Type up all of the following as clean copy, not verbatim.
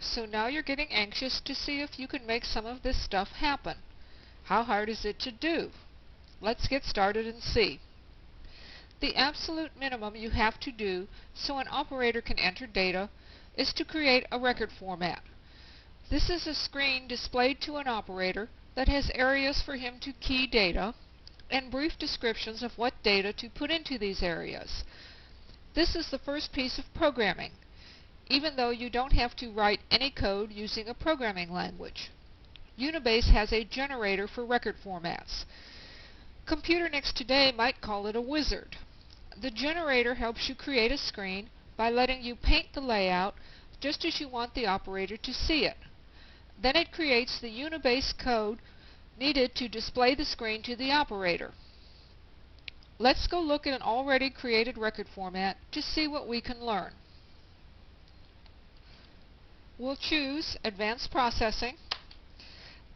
so now you're getting anxious to see if you can make some of this stuff happen. How hard is it to do? Let's get started and see. The absolute minimum you have to do so an operator can enter data is to create a record format. This is a screen displayed to an operator that has areas for him to key data and brief descriptions of what data to put into these areas. This is the first piece of programming, even though you don't have to write any code using a programming language. Unibase has a generator for record formats. Computernix today might call it a wizard. The generator helps you create a screen by letting you paint the layout just as you want the operator to see it. Then it creates the Unibase code needed to display the screen to the operator. Let's go look at an already created record format to see what we can learn. We'll choose Advanced Processing,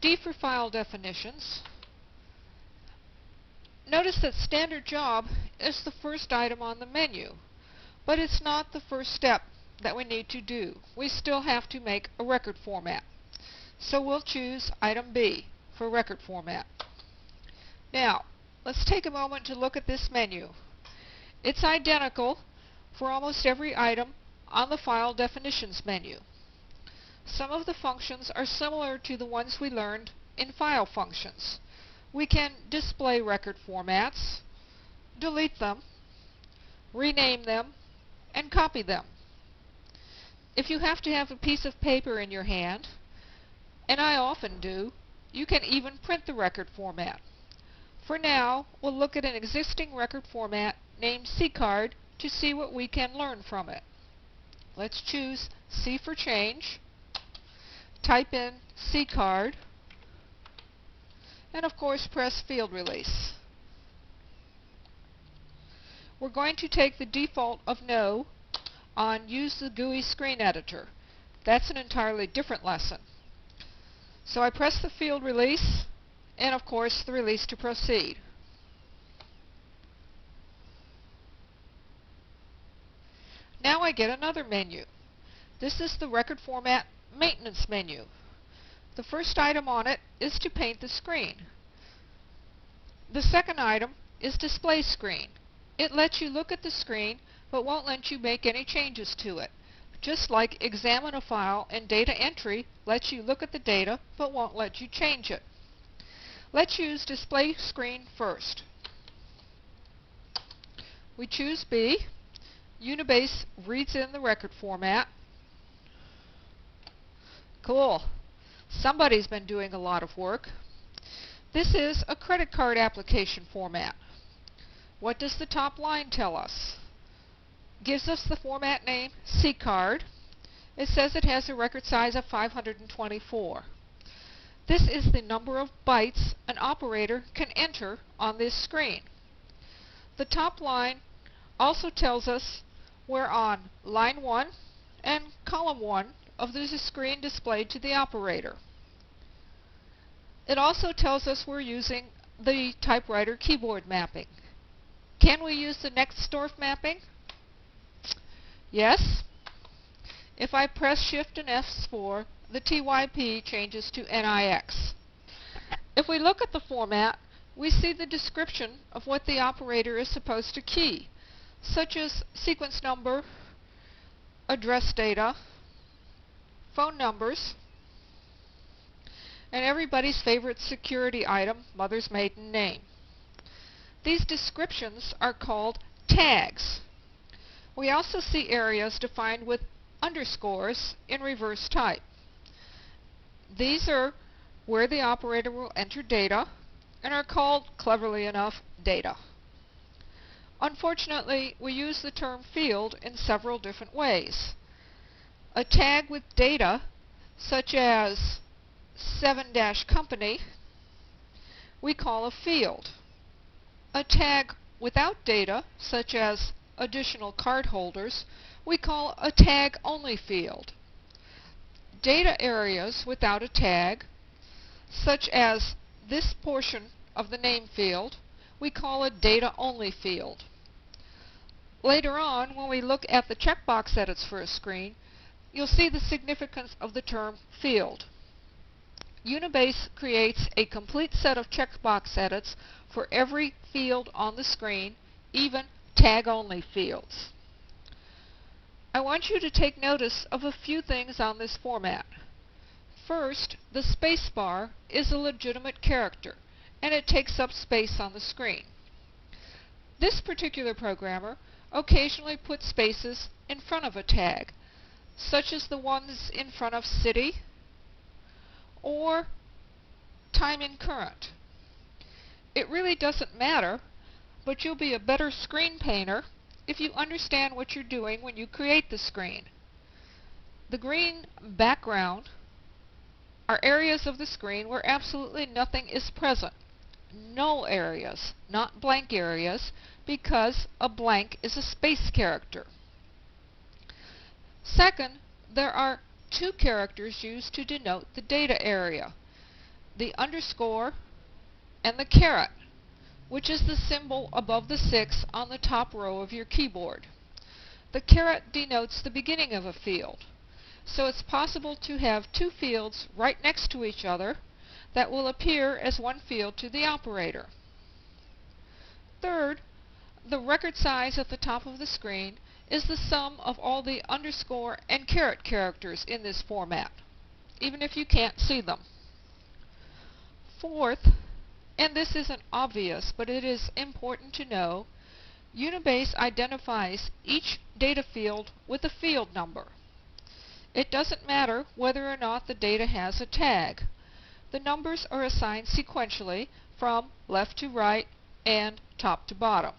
D for File Definitions. Notice that Standard Job is the first item on the menu, but it's not the first step that we need to do. We still have to make a record format. So we'll choose item B for record format. Now, let's take a moment to look at this menu. It's identical for almost every item on the File Definitions menu. Some of the functions are similar to the ones we learned in File Functions. We can display record formats, delete them, rename them, and copy them. If you have to have a piece of paper in your hand, and I often do, you can even print the record format. For now, we'll look at an existing record format named C-Card to see what we can learn from it. Let's choose C for change, type in C-Card, and of course press field release. We're going to take the default of no on Use the GUI Screen Editor. That's an entirely different lesson. So I press the field release and of course the release to proceed. Now I get another menu. This is the record format maintenance menu. The first item on it is to paint the screen. The second item is display screen. It lets you look at the screen but won't let you make any changes to it. Just like examine a file and data entry lets you look at the data but won't let you change it. Let's use display screen first. We choose B. Unibase reads in the record format. Cool. Somebody's been doing a lot of work. This is a credit card application format. What does the top line tell us? Gives us the format name C-Card. It says it has a record size of 524. This is the number of bytes an operator can enter on this screen. The top line also tells us we're on line 1 and column 1 of the screen displayed to the operator. It also tells us we're using the typewriter keyboard mapping. Can we use the Nextdorf mapping? Yes. If I press Shift and F4, the TYP changes to NIX. If we look at the format, we see the description of what the operator is supposed to key, such as sequence number, address data, phone numbers, and everybody's favorite security item, mother's maiden name. These descriptions are called tags. We also see areas defined with underscores in reverse type. These are where the operator will enter data and are called, cleverly enough, data. Unfortunately, we use the term field in several different ways. A tag with data, such as 7-company, we call a field. A tag without data, such as additional card holders, we call a tag-only field. Data areas without a tag, such as this portion of the name field, we call a data-only field. Later on, when we look at the checkbox edits for a screen, you'll see the significance of the term field. Unibase creates a complete set of checkbox edits for every field on the screen, even tag-only fields. I want you to take notice of a few things on this format. First, the space bar is a legitimate character, and it takes up space on the screen. This particular programmer occasionally puts spaces in front of a tag, such as the ones in front of city or time in current. It really doesn't matter, but you'll be a better screen painter if you understand what you're doing when you create the screen. The green background are areas of the screen where absolutely nothing is present. Null areas, not blank areas, because a blank is a space character. Second, there are two characters used to denote the data area, the underscore and the caret, which is the symbol above the 6 on the top row of your keyboard. The caret denotes the beginning of a field, so it's possible to have two fields right next to each other that will appear as one field to the operator. Third, the record size at the top of the screen is the sum of all the underscore and caret characters in this format, even if you can't see them. Fourth, and this isn't obvious, but it is important to know, Unibase identifies each data field with a field number. It doesn't matter whether or not the data has a tag. The numbers are assigned sequentially from left to right and top to bottom.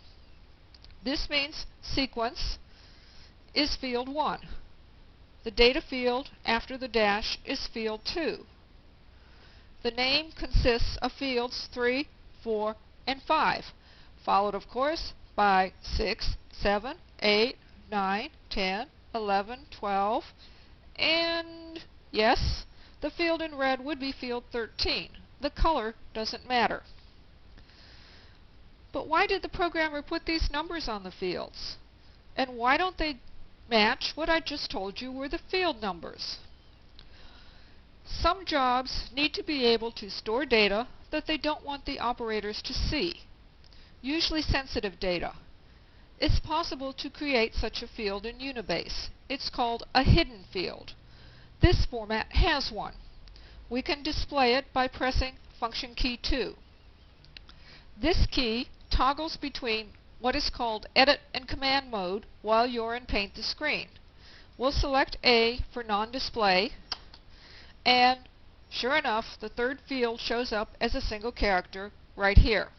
This means sequence is field 1. The data field after the dash is field 2. The name consists of fields 3, 4, and 5, followed of course by 6, 7, 8, 9, 10, 11, 12, and yes, the field in red would be field 13. The color doesn't matter. But why did the programmer put these numbers on the fields? And why don't they match what I just told you were the field numbers? Some jobs need to be able to store data that they don't want the operators to see, usually sensitive data. It's possible to create such a field in Unibase. It's called a hidden field. This format has one. We can display it by pressing function key 2. This key toggles between what is called edit and command mode while you're in Paint the Screen. We'll select A for non-display, and sure enough, the third field shows up as a single character right here.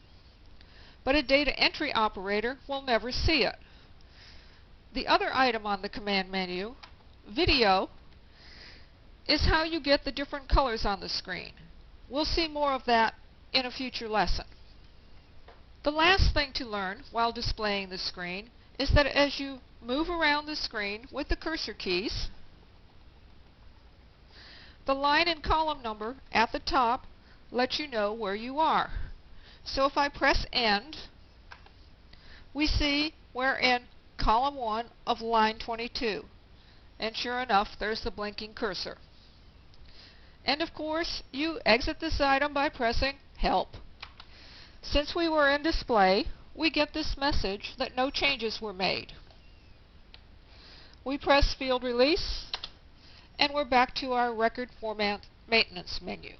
But a data entry operator will never see it. The other item on the command menu, video, is how you get the different colors on the screen. We'll see more of that in a future lesson. The last thing to learn while displaying the screen is that as you move around the screen with the cursor keys, the line and column number at the top lets you know where you are. So if I press End, we see we're in column 1 of line 22. And sure enough, there's the blinking cursor. And of course, you exit this item by pressing Help. Since we were in display, we get this message that no changes were made. We press Field Release, and we're back to our record format maintenance menu.